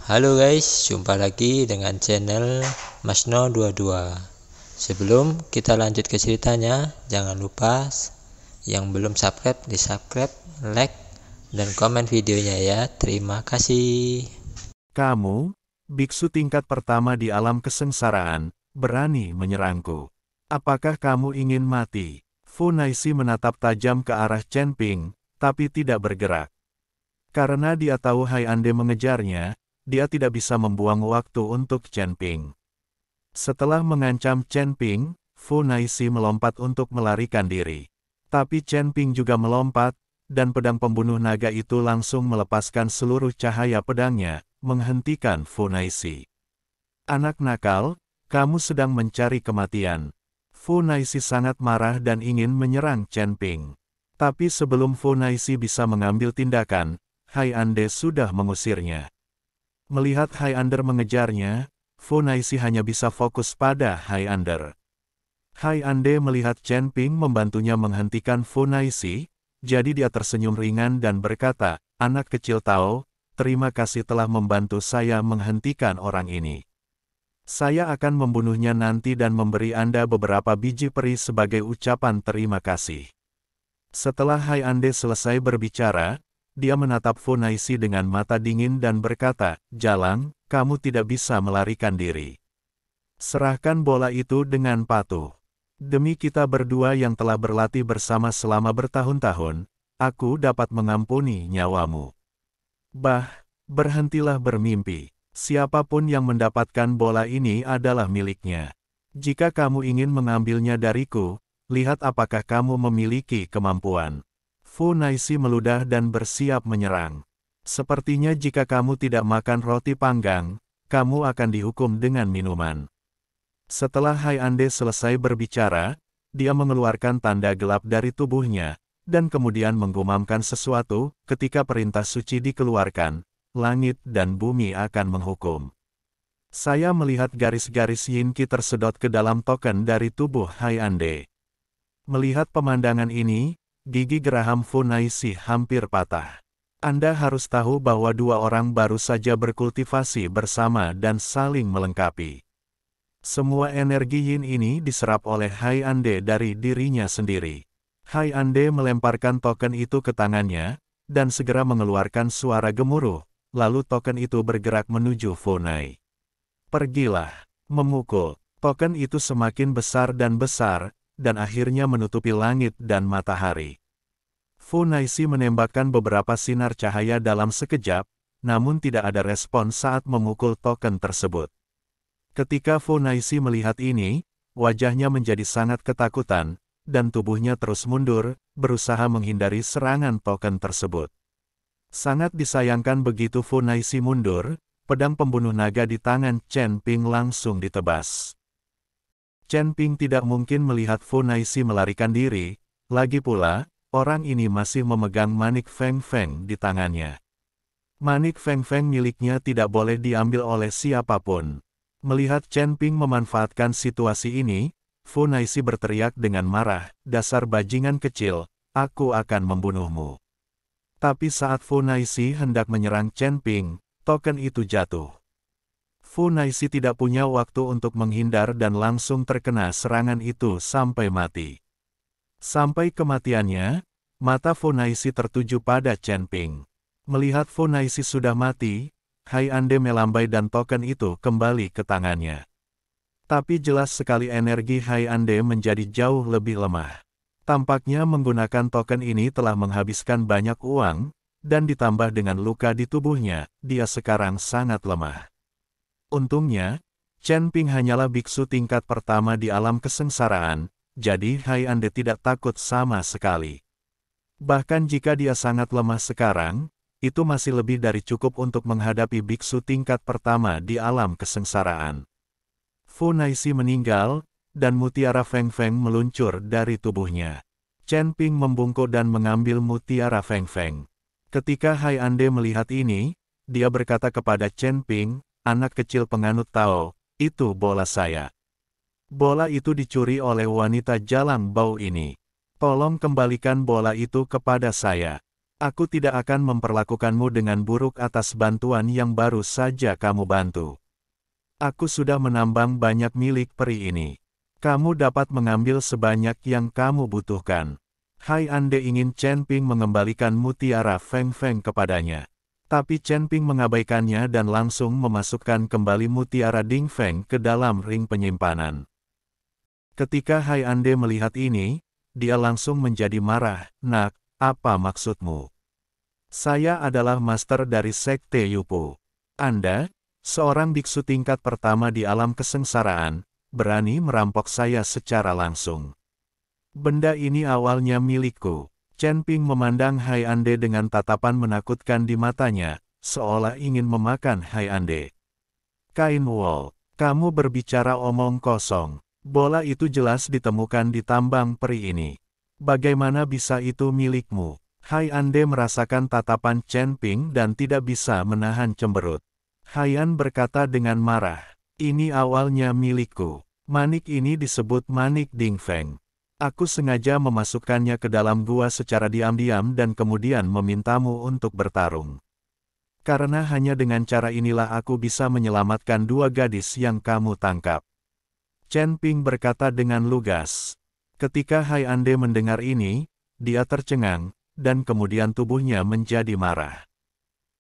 Halo guys, jumpa lagi dengan channel Masno22. Sebelum kita lanjut ke ceritanya, jangan lupa yang belum subscribe di subscribe, like, dan komen videonya ya. Terima kasih. Kamu, biksu tingkat pertama di alam kesengsaraan, berani menyerangku. Apakah kamu ingin mati? Fu Naixi menatap tajam ke arah Chen Ping, tapi tidak bergerak. Karena dia tahu Hai Ande mengejarnya, dia tidak bisa membuang waktu untuk Chen Ping. Setelah mengancam Chen Ping, Fu Naixi melompat untuk melarikan diri. Tapi Chen Ping juga melompat, dan pedang pembunuh naga itu langsung melepaskan seluruh cahaya pedangnya, menghentikan Fu Naixi. Anak nakal, kamu sedang mencari kematian. Fu Naixi sangat marah dan ingin menyerang Chen Ping. Tapi sebelum Fu Naixi bisa mengambil tindakan, Hai Ande sudah mengusirnya. Melihat Hai Ander mengejarnya, Fu Naixi hanya bisa fokus pada Hai Ander. Hai Ande melihat Chen Ping membantunya menghentikan Fu Naixi, jadi dia tersenyum ringan dan berkata, "Anak kecil Tao, terima kasih telah membantu saya menghentikan orang ini. Saya akan membunuhnya nanti dan memberi Anda beberapa biji peri sebagai ucapan terima kasih." Setelah Hai Ande selesai berbicara, dia menatap Fu Naixi dengan mata dingin dan berkata, "Jalang, kamu tidak bisa melarikan diri. Serahkan bola itu dengan patuh. Demi kita berdua yang telah berlatih bersama selama bertahun-tahun, aku dapat mengampuni nyawamu. Berhentilah bermimpi. Siapapun yang mendapatkan bola ini adalah miliknya. Jika kamu ingin mengambilnya dariku, lihat apakah kamu memiliki kemampuan." Fu Naixi meludah dan bersiap menyerang. "Sepertinya jika kamu tidak makan roti panggang, kamu akan dihukum dengan minuman." Setelah Hai Ande selesai berbicara, dia mengeluarkan tanda gelap dari tubuhnya, dan kemudian menggumamkan sesuatu. Ketika perintah suci dikeluarkan, langit dan bumi akan menghukum. Saya melihat garis-garis Yin Qi tersedot ke dalam token dari tubuh Hai Ande. Melihat pemandangan ini, gigi geraham Fu Naixi hampir patah. Anda harus tahu bahwa dua orang baru saja berkultivasi bersama dan saling melengkapi. Semua energi Yin ini diserap oleh Hai Ande dari dirinya sendiri. Hai Ande melemparkan token itu ke tangannya, dan segera mengeluarkan suara gemuruh, lalu token itu bergerak menuju Fu Nai. "Pergilah." Memukul, token itu semakin besar, dan akhirnya menutupi langit dan matahari. Fu Naixi menembakkan beberapa sinar cahaya dalam sekejap, namun tidak ada respon saat memukul token tersebut. Ketika Fu Naixi melihat ini, wajahnya menjadi sangat ketakutan, dan tubuhnya terus mundur, berusaha menghindari serangan token tersebut. Sangat disayangkan begitu Fu Naixi mundur, pedang pembunuh naga di tangan Chen Ping langsung ditebas. Chen Ping tidak mungkin melihat Fu Naixi melarikan diri, lagi pula, orang ini masih memegang manik Feng Feng di tangannya. Manik Feng Feng miliknya tidak boleh diambil oleh siapapun. Melihat Chen Ping memanfaatkan situasi ini, Fu Naixi berteriak dengan marah, "Dasar bajingan kecil, aku akan membunuhmu." Tapi saat Fu Naixi hendak menyerang Chen Ping, token itu jatuh. Fu Naixi tidak punya waktu untuk menghindar dan langsung terkena serangan itu sampai mati. Sampai kematiannya, mata Fu Naixi tertuju pada Chen Ping. Melihat Fu Naixi sudah mati, Hai Ande melambai dan token itu kembali ke tangannya. Tapi jelas sekali energi Hai Ande menjadi jauh lebih lemah. Tampaknya menggunakan token ini telah menghabiskan banyak uang, dan ditambah dengan luka di tubuhnya, dia sekarang sangat lemah. Untungnya, Chen Ping hanyalah biksu tingkat pertama di alam kesengsaraan, jadi Hai Ande tidak takut sama sekali. Bahkan jika dia sangat lemah sekarang, itu masih lebih dari cukup untuk menghadapi biksu tingkat pertama di alam kesengsaraan. Fu Naixi meninggal, dan mutiara Feng Feng meluncur dari tubuhnya. Chen Ping membungkuk dan mengambil mutiara Feng Feng. Ketika Hai Ande melihat ini, dia berkata kepada Chen Ping, "Anak kecil penganut Tao, itu bola saya. Bola itu dicuri oleh wanita jalang bau ini. Tolong kembalikan bola itu kepada saya." Aku tidak akan memperlakukanmu dengan buruk atas bantuan yang baru saja kamu bantu. Aku sudah menambang banyak milik peri ini. Kamu dapat mengambil sebanyak yang kamu butuhkan. Hai Ande ingin Chen Ping mengembalikan mutiara Feng Feng kepadanya. Tapi Chen Ping mengabaikannya dan langsung memasukkan kembali mutiara Ding Feng ke dalam ring penyimpanan. Ketika Hai Ande melihat ini, dia langsung menjadi marah. Nak, apa maksudmu? Saya adalah master dari Sekte Yupo. Anda, seorang biksu tingkat pertama di alam kesengsaraan, berani merampok saya secara langsung. Benda ini awalnya milikku. Chen Ping memandang Hai Ande dengan tatapan menakutkan di matanya, seolah ingin memakan Hai Ande. Kain Wol, kamu berbicara omong kosong. Bola itu jelas ditemukan di tambang peri ini. Bagaimana bisa itu milikmu? Hai Ande merasakan tatapan Chen Ping dan tidak bisa menahan cemberut. Haiyan berkata dengan marah, ini awalnya milikku. Manik ini disebut manik Ding Feng. Aku sengaja memasukkannya ke dalam gua secara diam-diam dan kemudian memintamu untuk bertarung. Karena hanya dengan cara inilah aku bisa menyelamatkan dua gadis yang kamu tangkap. Chen Ping berkata dengan lugas. Ketika Hai Ande mendengar ini, dia tercengang, dan kemudian tubuhnya menjadi marah.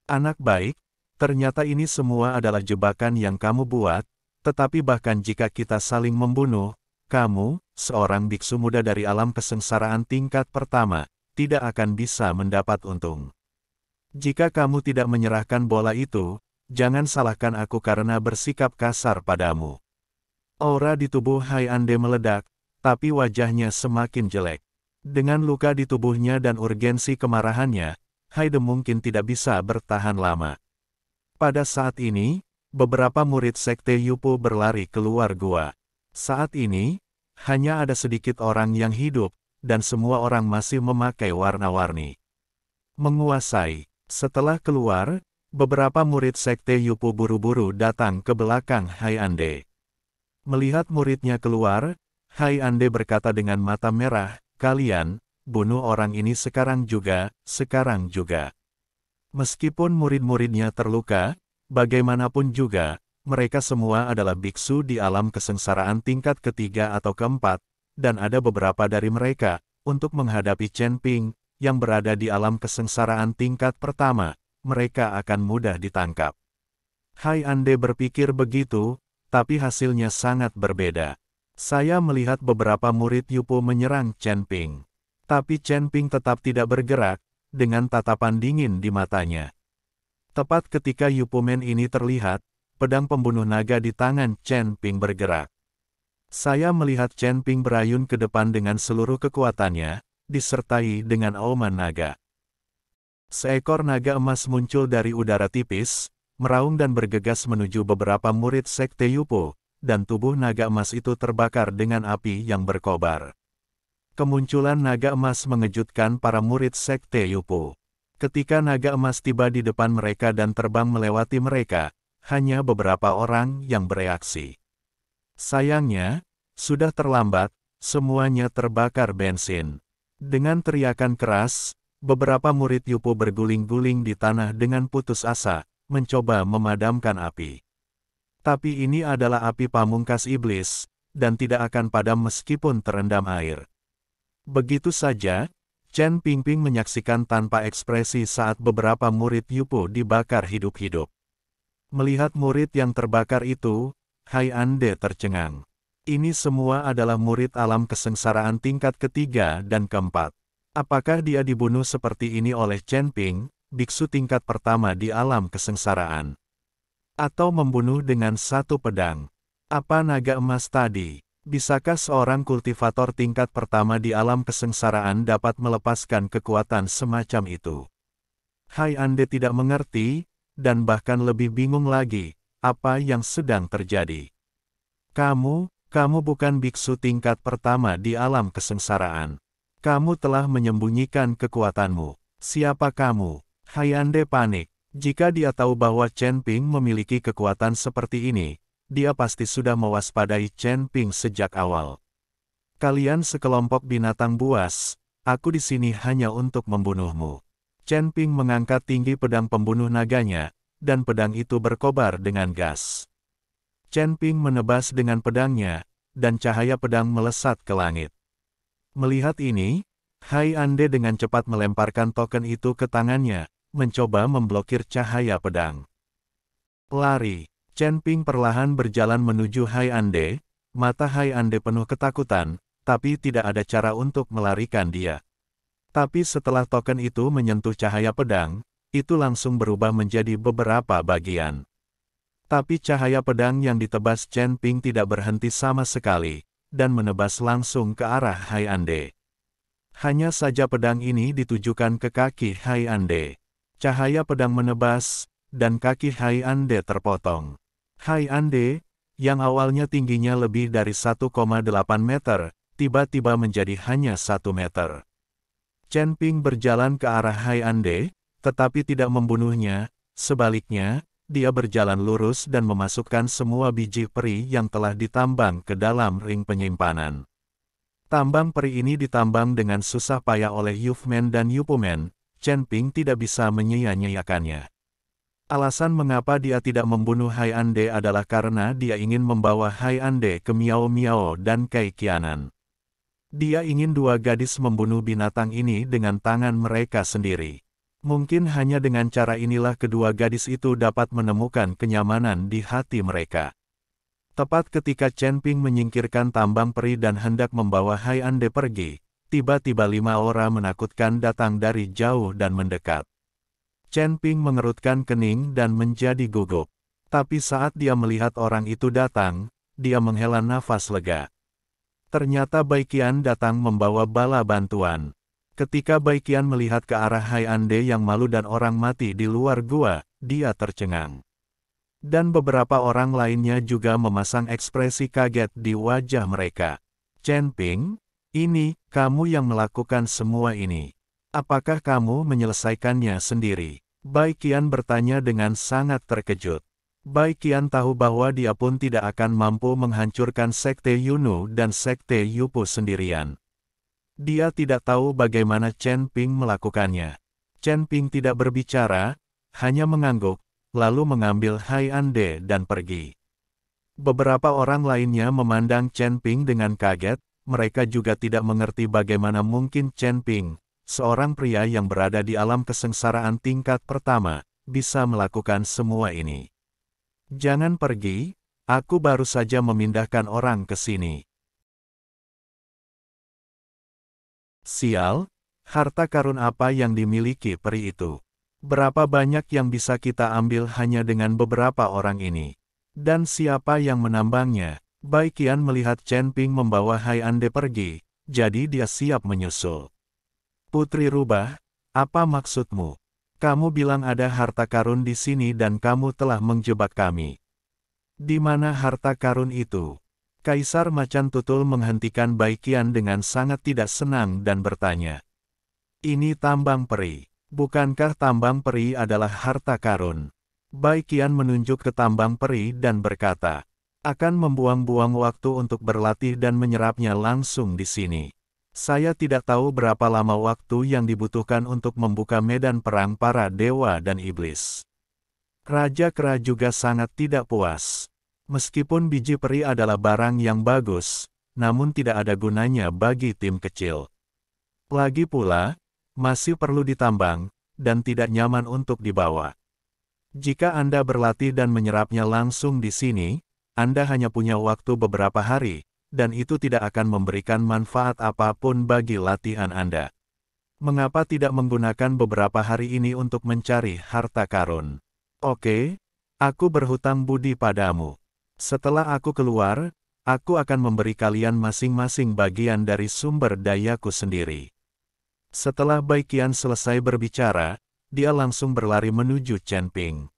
Anak baik, ternyata ini semua adalah jebakan yang kamu buat, tetapi bahkan jika kita saling membunuh, kamu, seorang biksu muda dari alam kesengsaraan tingkat pertama, tidak akan bisa mendapat untung. Jika kamu tidak menyerahkan bola itu, jangan salahkan aku karena bersikap kasar padamu. Aura di tubuh Hai Ande meledak, tapi wajahnya semakin jelek. Dengan luka di tubuhnya dan urgensi kemarahannya, Haide mungkin tidak bisa bertahan lama. Pada saat ini, beberapa murid Sekte Yupo berlari keluar gua. Saat ini, hanya ada sedikit orang yang hidup, dan semua orang masih memakai warna-warni. Menguasai. Setelah keluar, beberapa murid Sekte Yupo buru-buru datang ke belakang Hai Ande. Melihat muridnya keluar, Hai Ande berkata dengan mata merah, kalian, bunuh orang ini sekarang juga, sekarang juga. Meskipun murid-muridnya terluka, bagaimanapun juga, mereka semua adalah biksu di alam kesengsaraan tingkat ketiga atau keempat, dan ada beberapa dari mereka, untuk menghadapi Chen Ping, yang berada di alam kesengsaraan tingkat pertama, mereka akan mudah ditangkap. Hai Ande berpikir begitu, tapi hasilnya sangat berbeda. Saya melihat beberapa murid Yupo menyerang Chen Ping. Tapi Chen Ping tetap tidak bergerak, dengan tatapan dingin di matanya. Tepat ketika Yupo Man ini terlihat, pedang pembunuh naga di tangan Chen Ping bergerak. Saya melihat Chen Ping berayun ke depan dengan seluruh kekuatannya, disertai dengan auman naga. Seekor naga emas muncul dari udara tipis, meraung dan bergegas menuju beberapa murid Sekte Yupo, dan tubuh naga emas itu terbakar dengan api yang berkobar. Kemunculan naga emas mengejutkan para murid Sekte Yupo. Ketika naga emas tiba di depan mereka dan terbang melewati mereka, hanya beberapa orang yang bereaksi. Sayangnya, sudah terlambat, semuanya terbakar bensin. Dengan teriakan keras, beberapa murid Yupo berguling-guling di tanah dengan putus asa, mencoba memadamkan api. Tapi ini adalah api pamungkas iblis, dan tidak akan padam meskipun terendam air. Begitu saja, Chen Ping menyaksikan tanpa ekspresi saat beberapa murid Yupo dibakar hidup-hidup. Melihat murid yang terbakar itu, Hai Ande tercengang. Ini semua adalah murid alam kesengsaraan tingkat ketiga dan keempat. Apakah dia dibunuh seperti ini oleh Chen Ping, biksu tingkat pertama di alam kesengsaraan? Atau membunuh dengan satu pedang? Apa naga emas tadi? Bisakah seorang kultivator tingkat pertama di alam kesengsaraan dapat melepaskan kekuatan semacam itu? Hai Ande tidak mengerti, dan bahkan lebih bingung lagi, apa yang sedang terjadi. Kamu bukan biksu tingkat pertama di alam kesengsaraan. Kamu telah menyembunyikan kekuatanmu. Siapa kamu? Hai Ande panik. Jika dia tahu bahwa Chen Ping memiliki kekuatan seperti ini, dia pasti sudah mewaspadai Chen Ping sejak awal. Kalian sekelompok binatang buas, aku di sini hanya untuk membunuhmu. Chen Ping mengangkat tinggi pedang pembunuh naganya, dan pedang itu berkobar dengan gas. Chen Ping menebas dengan pedangnya, dan cahaya pedang melesat ke langit. Melihat ini, Hai Ande dengan cepat melemparkan token itu ke tangannya, mencoba memblokir cahaya pedang. Lari. Chen Ping perlahan berjalan menuju Hai Ande, mata Hai Ande penuh ketakutan, tapi tidak ada cara untuk melarikan dia. Tapi setelah token itu menyentuh cahaya pedang, itu langsung berubah menjadi beberapa bagian. Tapi cahaya pedang yang ditebas Chen Ping tidak berhenti sama sekali, dan menebas langsung ke arah Hai Ande. Hanya saja pedang ini ditujukan ke kaki Hai Ande. Cahaya pedang menebas, dan kaki Hai Ande terpotong. Hai Ande, yang awalnya tingginya lebih dari 1,8 meter, tiba-tiba menjadi hanya 1 meter. Chen Ping berjalan ke arah Hai Ande, tetapi tidak membunuhnya, sebaliknya, dia berjalan lurus dan memasukkan semua biji peri yang telah ditambang ke dalam ring penyimpanan. Tambang peri ini ditambang dengan susah payah oleh Yufmen dan Yupumen, Chen Ping tidak bisa menyia-nyiakannya. Alasan mengapa dia tidak membunuh Hai Ande adalah karena dia ingin membawa Hai Ande ke Miao Miao dan Kai Qianan. Dia ingin dua gadis membunuh binatang ini dengan tangan mereka sendiri. Mungkin hanya dengan cara inilah kedua gadis itu dapat menemukan kenyamanan di hati mereka. Tepat ketika Chen Ping menyingkirkan tambang peri dan hendak membawa Hai Ande pergi, tiba-tiba 5 orang menakutkan datang dari jauh dan mendekat. Chen Ping mengerutkan kening dan menjadi gugup. Tapi saat dia melihat orang itu datang, dia menghela nafas lega. Ternyata Bai Qian datang membawa bala bantuan. Ketika Bai Qian melihat ke arah Hai Ande yang malu dan orang mati di luar gua, dia tercengang. Dan beberapa orang lainnya juga memasang ekspresi kaget di wajah mereka. Chen Ping, ini, kamu yang melakukan semua ini. Apakah kamu menyelesaikannya sendiri? Bai Qian bertanya dengan sangat terkejut. Bai Qian tahu bahwa dia pun tidak akan mampu menghancurkan Sekte Yunu dan Sekte Yupu sendirian. Dia tidak tahu bagaimana Chen Ping melakukannya. Chen Ping tidak berbicara, hanya mengangguk, lalu mengambil Hai Ande dan pergi. Beberapa orang lainnya memandang Chen Ping dengan kaget, mereka juga tidak mengerti bagaimana mungkin Chen Ping, seorang pria yang berada di alam kesengsaraan tingkat pertama, bisa melakukan semua ini. Jangan pergi, aku baru saja memindahkan orang ke sini. Sial, harta karun apa yang dimiliki peri itu? Berapa banyak yang bisa kita ambil hanya dengan beberapa orang ini? Dan siapa yang menambangnya? Bai Qian melihat Chen Ping membawa Hai Ande pergi, jadi dia siap menyusul. Putri Rubah, apa maksudmu? Kamu bilang ada harta karun di sini dan kamu telah menjebak kami. Di mana harta karun itu? Kaisar Macan Tutul menghentikan Bai Qian dengan sangat tidak senang dan bertanya. Ini tambang peri. Bukankah tambang peri adalah harta karun? Bai Qian menunjuk ke tambang peri dan berkata, akan membuang-buang waktu untuk berlatih dan menyerapnya langsung di sini. Saya tidak tahu berapa lama waktu yang dibutuhkan untuk membuka medan perang para dewa dan iblis. Raja Kera juga sangat tidak puas. Meskipun biji peri adalah barang yang bagus, namun tidak ada gunanya bagi tim kecil. Lagi pula, masih perlu ditambang, dan tidak nyaman untuk dibawa. Jika Anda berlatih dan menyerapnya langsung di sini, Anda hanya punya waktu beberapa hari, dan itu tidak akan memberikan manfaat apapun bagi latihan Anda. Mengapa tidak menggunakan beberapa hari ini untuk mencari harta karun? Oke, aku berhutang budi padamu. Setelah aku keluar, aku akan memberi kalian masing-masing bagian dari sumber dayaku sendiri. Setelah Bai Qian selesai berbicara, dia langsung berlari menuju Chen Ping.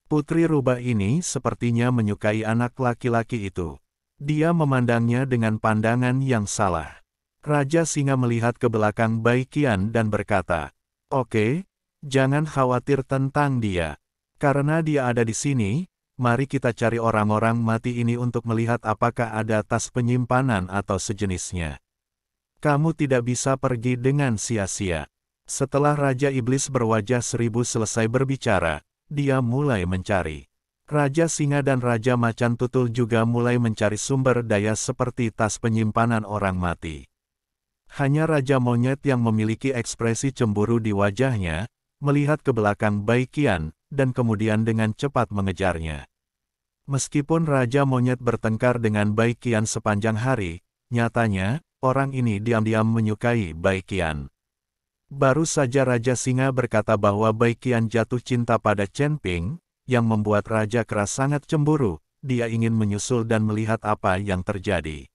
Putri Rubah ini sepertinya menyukai anak laki-laki itu. Dia memandangnya dengan pandangan yang salah. Raja Singa melihat ke belakang Bai Qian dan berkata, oke, jangan khawatir tentang dia. Karena dia ada di sini, mari kita cari orang-orang mati ini untuk melihat apakah ada tas penyimpanan atau sejenisnya. Kamu tidak bisa pergi dengan sia-sia. Setelah Raja Iblis berwajah 1000 selesai berbicara, dia mulai mencari. Raja Singa dan Raja Macan Tutul juga mulai mencari sumber daya seperti tas penyimpanan orang mati. Hanya Raja Monyet yang memiliki ekspresi cemburu di wajahnya, melihat ke belakang Bai Qian, dan kemudian dengan cepat mengejarnya. Meskipun Raja Monyet bertengkar dengan Bai Qian sepanjang hari, nyatanya, orang ini diam-diam menyukai Bai Qian. Baru saja Raja Singa berkata bahwa Bai Qian jatuh cinta pada Chen Ping, yang membuat Raja Kera sangat cemburu. Dia ingin menyusul dan melihat apa yang terjadi.